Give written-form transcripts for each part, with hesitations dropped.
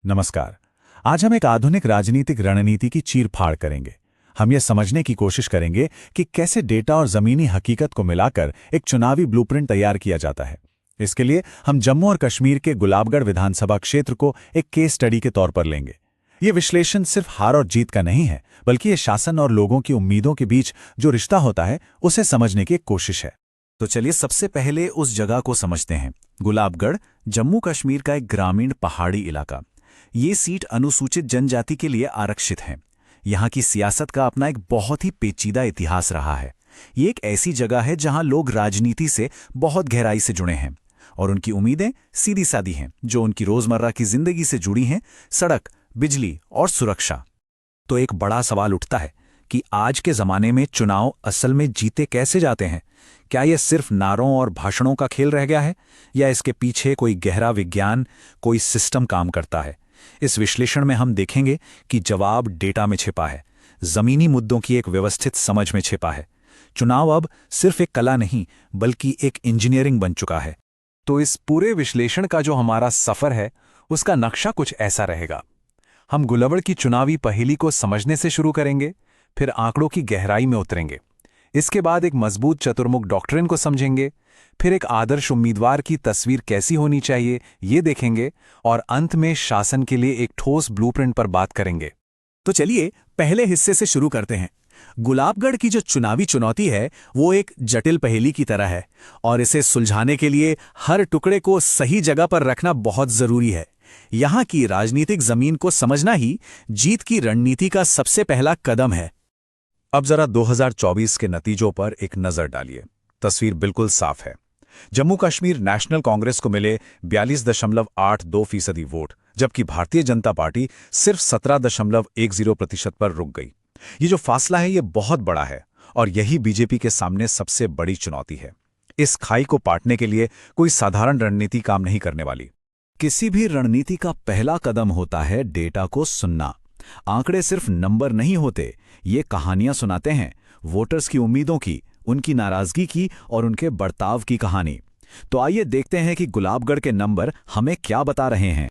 नमस्कार। आज हम एक आधुनिक राजनीतिक रणनीति की चीर-फाड़ करेंगे। हम ये समझने की कोशिश करेंगे कि कैसे डेटा और जमीनी हकीकत को मिलाकर एक चुनावी ब्लूप्रिंट तैयार किया जाता है। इसके लिए हम जम्मू और कश्मीर के गुलाबगढ़ विधानसभा क्षेत्र को एक केस स्टडी के तौर पर लेंगे। ये विश्लेषण सिर्फ हार और जीत का नहीं है, बल्कि ये शासन और लोगों की उम्मीदों के बीच जो रिश्ता होता है, उसे समझने की एक कोशिश है। तो चलिए सबसे पहले उस जगह को समझते हैं। गुलाबगढ़ जम्मू कश्मीर का एक ग्रामीण पहाड़ी इलाका। ये सीट अनुसूचित जनजाति के लिए आरक्षित है। यहाँ की सियासत का अपना एक बहुत ही पेचीदा इतिहास रहा है। ये एक ऐसी जगह है जहाँ लोग राजनीति से बहुत गहराई से जुड़े हैं और उनकी उम्मीदें सीधी सादी हैं, जो उनकी रोजमर्रा की जिंदगी से जुड़ी हैं: सड़क, बिजली और सुरक्षा। तो एक बड़ा सवाल उठता है कि आज के जमाने में चुनाव असल में जीते कैसे जाते हैं? क्या यह सिर्फ नारों और भाषणों का खेल रह गया है, या इसके पीछे कोई गहरा विज्ञान, कोई सिस्टम काम करता है? इस विश्लेषण में हम देखेंगे कि जवाब डेटा में छिपा है, जमीनी मुद्दों की एक व्यवस्थित समझ में छिपा है। चुनाव अब सिर्फ एक कला नहीं, बल्कि एक इंजीनियरिंग बन चुका है। तो इस पूरे विश्लेषण का जो हमारा सफर है, उसका नक्शा कुछ ऐसा रहेगा। हम गुलाबगढ़ की चुनावी पहेली को समझने से शुरू करेंगे, फिर आंकड़ों की गहराई में उतरेंगे। इसके बाद एक मजबूत चतुर्मुख डॉक्ट्रिन को समझेंगे, फिर एक आदर्श उम्मीदवार की तस्वीर कैसी होनी चाहिए ये देखेंगे, और अंत में शासन के लिए एक ठोस ब्लूप्रिंट पर बात करेंगे। तो चलिए पहले हिस्से से शुरू करते हैं। गुलाबगढ़ की जो चुनावी चुनौती है, वो एक जटिल पहेली की तरह है, और इसे सुलझाने के लिए हर टुकड़े को सही जगह पर रखना बहुत जरूरी है। यहाँ की राजनीतिक जमीन को समझना ही जीत की रणनीति का सबसे पहला कदम है। अब जरा 2024 के नतीजों पर एक नजर डालिए। तस्वीर बिल्कुल साफ है। जम्मू कश्मीर नेशनल कांग्रेस को मिले 42.82% वोट, जबकि भारतीय जनता पार्टी सिर्फ 17.10% पर रुक गई। ये जो फासला है, ये बहुत बड़ा है, और यही बीजेपी के सामने सबसे बड़ी चुनौती है। इस खाई को पाटने के लिए कोई साधारण रणनीति काम नहीं करने वाली। किसी भी रणनीति का पहला कदम होता है डेटा को सुनना। आंकड़े सिर्फ नंबर नहीं होते, ये कहानियां सुनाते हैं, वोटर्स की उम्मीदों की, उनकी नाराजगी की और उनके बर्ताव की कहानी। तो आइए देखते हैं कि गुलाबगढ़ के नंबर हमें क्या बता रहे हैं।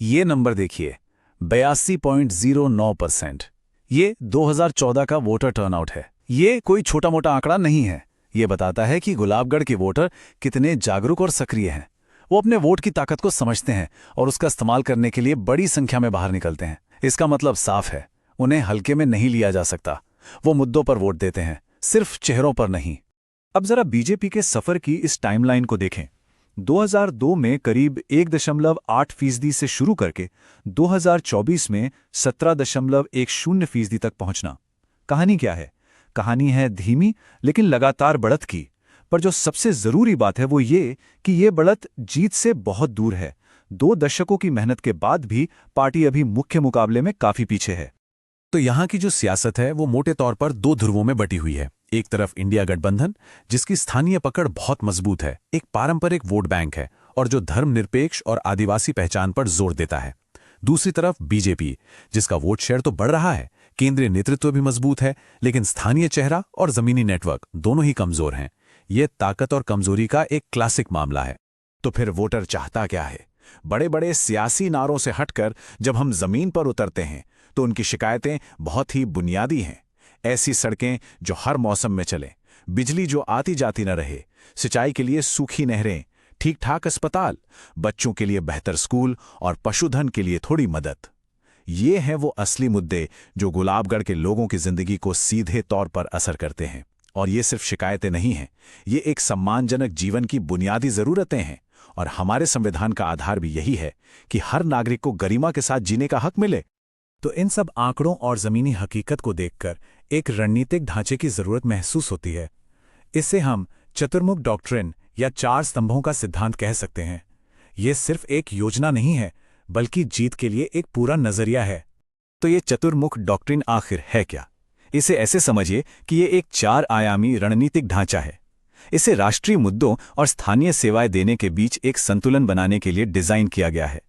ये नंबर देखिए, 82.09%। ये 2014 का वोटर टर्नआउट है। ये कोई छोटा मोटा आंकड़ा नहीं है। ये बताता है कि गुलाबगढ़ के वोटर कितने जागरूक और सक्रिय हैं। वो अपने वोट की ताकत को समझते हैं और उसका इस्तेमाल करने के लिए बड़ी संख्या में बाहर निकलते हैं। इसका मतलब साफ है, उन्हें हल्के में नहीं लिया जा सकता। वो मुद्दों पर वोट देते हैं, सिर्फ चेहरों पर नहीं। अब जरा बीजेपी के सफर की इस टाइमलाइन को देखें। 2002 में करीब 1.8% से शुरू करके 2024 में 17.10% तक पहुंचना। कहानी क्या है? कहानी है धीमी लेकिन लगातार बढ़त की। पर जो सबसे जरूरी बात है वो ये कि ये बढ़त जीत से बहुत दूर है। 2 दशकों की मेहनत के बाद भी पार्टी अभी मुख्य मुकाबले में काफी पीछे है। तो यहाँ की जो सियासत है, वो मोटे तौर पर 2 ध्रुवों में बटी हुई है। एक तरफ इंडिया गठबंधन, जिसकी स्थानीय पकड़ बहुत मजबूत है, एक पारंपरिक वोट बैंक है और जो धर्मनिरपेक्ष और आदिवासी पहचान पर जोर देता है। दूसरी तरफ बीजेपी, जिसका वोट शेयर तो बढ़ रहा है, केंद्रीय नेतृत्व भी मजबूत है, लेकिन स्थानीय चेहरा और जमीनी नेटवर्क दोनों ही कमजोर हैं। ये ताकत और कमजोरी का एक क्लासिक मामला है। तो फिर वोटर चाहता क्या है? बड़े बड़े सियासी नारों से हटकर जब हम जमीन पर उतरते हैं, तो उनकी शिकायतें बहुत ही बुनियादी हैं। ऐसी सड़कें जो हर मौसम में चलें, बिजली जो आती जाती न रहे, सिंचाई के लिए सूखी नहरें, ठीक ठाक अस्पताल, बच्चों के लिए बेहतर स्कूल और पशुधन के लिए थोड़ी मदद। ये हैं वो असली मुद्दे जो गुलाबगढ़ के लोगों की जिंदगी को सीधे तौर पर असर करते हैं। और ये सिर्फ शिकायतें नहीं हैं, ये एक सम्मानजनक जीवन की बुनियादी जरूरतें हैं। और हमारे संविधान का आधार भी यही है कि हर नागरिक को गरिमा के साथ जीने का हक मिले। तो इन सब आंकड़ों और जमीनी हकीकत को देखकर एक रणनीतिक ढांचे की जरूरत महसूस होती है। इसे हम चतुर्मुख डॉक्ट्रिन या 4 स्तंभों का सिद्धांत कह सकते हैं। ये सिर्फ एक योजना नहीं है, बल्कि जीत के लिए एक पूरा नजरिया है। तो ये चतुर्मुख डॉक्ट्रिन आखिर है क्या? इसे ऐसे समझिए कि ये एक 4 आयामी रणनीतिक ढांचा है। इसे राष्ट्रीय मुद्दों और स्थानीय सेवाएं देने के बीच एक संतुलन बनाने के लिए डिजाइन किया गया है।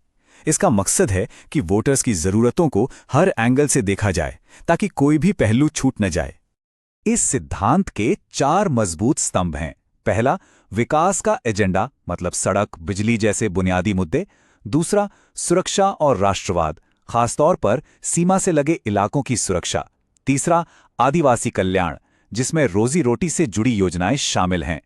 इसका मकसद है कि वोटर्स की जरूरतों को हर एंगल से देखा जाए, ताकि कोई भी पहलू छूट न जाए। इस सिद्धांत के 4 मजबूत स्तंभ हैं। पहला, विकास का एजेंडा, मतलब सड़क, बिजली जैसे बुनियादी मुद्दे। दूसरा, सुरक्षा और राष्ट्रवाद, खासतौर पर सीमा से लगे इलाकों की सुरक्षा। तीसरा, आदिवासी कल्याण, जिसमें रोजी रोटी से जुड़ी योजनाएं शामिल हैं।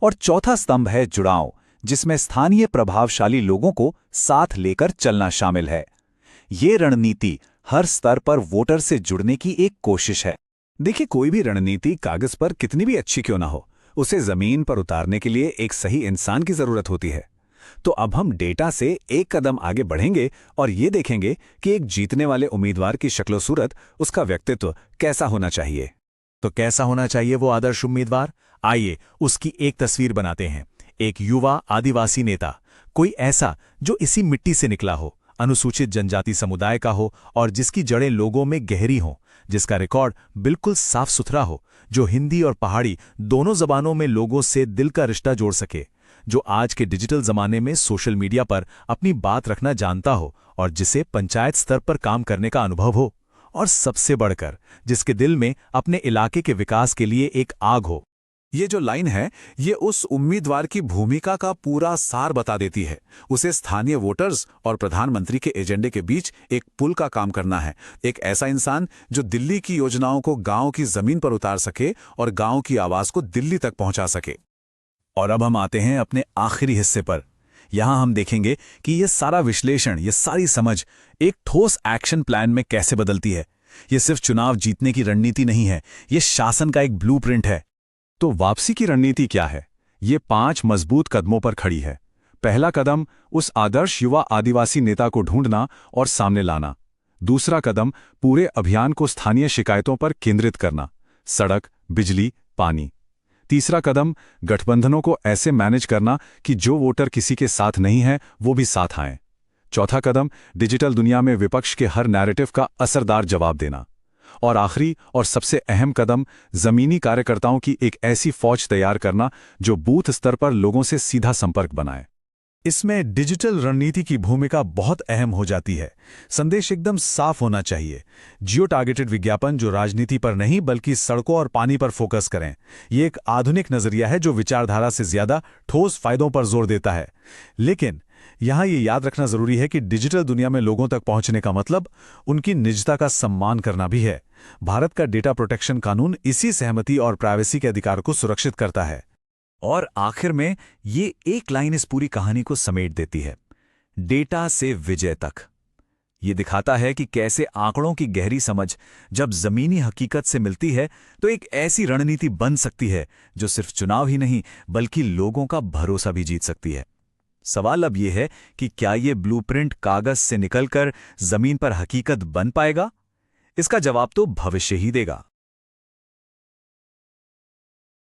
और चौथा स्तंभ है जुड़ाव, जिसमें स्थानीय प्रभावशाली लोगों को साथ लेकर चलना शामिल है। ये रणनीति हर स्तर पर वोटर से जुड़ने की एक कोशिश है। देखिए, कोई भी रणनीति कागज पर कितनी भी अच्छी क्यों ना हो, उसे जमीन पर उतारने के लिए एक सही इंसान की जरूरत होती है। तो अब हम डेटा से एक कदम आगे बढ़ेंगे और ये देखेंगे कि एक जीतने वाले उम्मीदवार की शक्लो सूरत, उसका व्यक्तित्व कैसा होना चाहिए। तो कैसा होना चाहिए वो आदर्श उम्मीदवार? आइए उसकी एक तस्वीर बनाते हैं। एक युवा आदिवासी नेता, कोई ऐसा जो इसी मिट्टी से निकला हो, अनुसूचित जनजाति समुदाय का हो और जिसकी जड़ें लोगों में गहरी हों, जिसका रिकॉर्ड बिल्कुल साफ सुथरा हो, जो हिंदी और पहाड़ी दोनों जबानों में लोगों से दिल का रिश्ता जोड़ सके, जो आज के डिजिटल जमाने में सोशल मीडिया पर अपनी बात रखना जानता हो और जिसे पंचायत स्तर पर काम करने का अनुभव हो, और सबसे बढ़कर जिसके दिल में अपने इलाके के विकास के लिए एक आग हो। ये जो लाइन है, ये उस उम्मीदवार की भूमिका का पूरा सार बता देती है। उसे स्थानीय वोटर्स और प्रधानमंत्री के एजेंडे के बीच एक पुल का काम करना है। एक ऐसा इंसान जो दिल्ली की योजनाओं को गांव की जमीन पर उतार सके और गांव की आवाज को दिल्ली तक पहुंचा सके। और अब हम आते हैं अपने आखिरी हिस्से पर। यहां हम देखेंगे कि ये सारा विश्लेषण, ये सारी समझ एक ठोस एक्शन प्लान में कैसे बदलती है। ये सिर्फ चुनाव जीतने की रणनीति नहीं है, ये शासन का एक ब्लूप्रिंट है। तो वापसी की रणनीति क्या है? ये 5 मजबूत कदमों पर खड़ी है। पहला कदम, उस आदर्श युवा आदिवासी नेता को ढूंढना और सामने लाना। दूसरा कदम, पूरे अभियान को स्थानीय शिकायतों पर केंद्रित करना, सड़क, बिजली, पानी। तीसरा कदम, गठबंधनों को ऐसे मैनेज करना कि जो वोटर किसी के साथ नहीं है वो भी साथ आएं। चौथा कदम, डिजिटल दुनिया में विपक्ष के हर नैरेटिव का असरदार जवाब देना। और आखिरी और सबसे अहम कदम, जमीनी कार्यकर्ताओं की एक ऐसी फौज तैयार करना जो बूथ स्तर पर लोगों से सीधा संपर्क बनाए। इसमें डिजिटल रणनीति की भूमिका बहुत अहम हो जाती है। संदेश एकदम साफ होना चाहिए। जियो टारगेटेड विज्ञापन जो राजनीति पर नहीं बल्कि सड़कों और पानी पर फोकस करें। ये एक आधुनिक नजरिया है जो विचारधारा से ज्यादा ठोस फायदों पर जोर देता है। लेकिन यहां ये याद रखना जरूरी है कि डिजिटल दुनिया में लोगों तक पहुंचने का मतलब उनकी निजता का सम्मान करना भी है। भारत का डेटा प्रोटेक्शन कानून इसी सहमति और प्राइवेसी के अधिकार को सुरक्षित करता है। और आखिर में ये एक लाइन इस पूरी कहानी को समेट देती है, डेटा से विजय तक। ये दिखाता है कि कैसे आंकड़ों की गहरी समझ जब जमीनी हकीकत से मिलती है तो एक ऐसी रणनीति बन सकती है जो सिर्फ चुनाव ही नहीं बल्कि लोगों का भरोसा भी जीत सकती है। सवाल अब यह है कि क्या ये ब्लूप्रिंट कागज से निकलकर जमीन पर हकीकत बन पाएगा? इसका जवाब तो भविष्य ही देगा।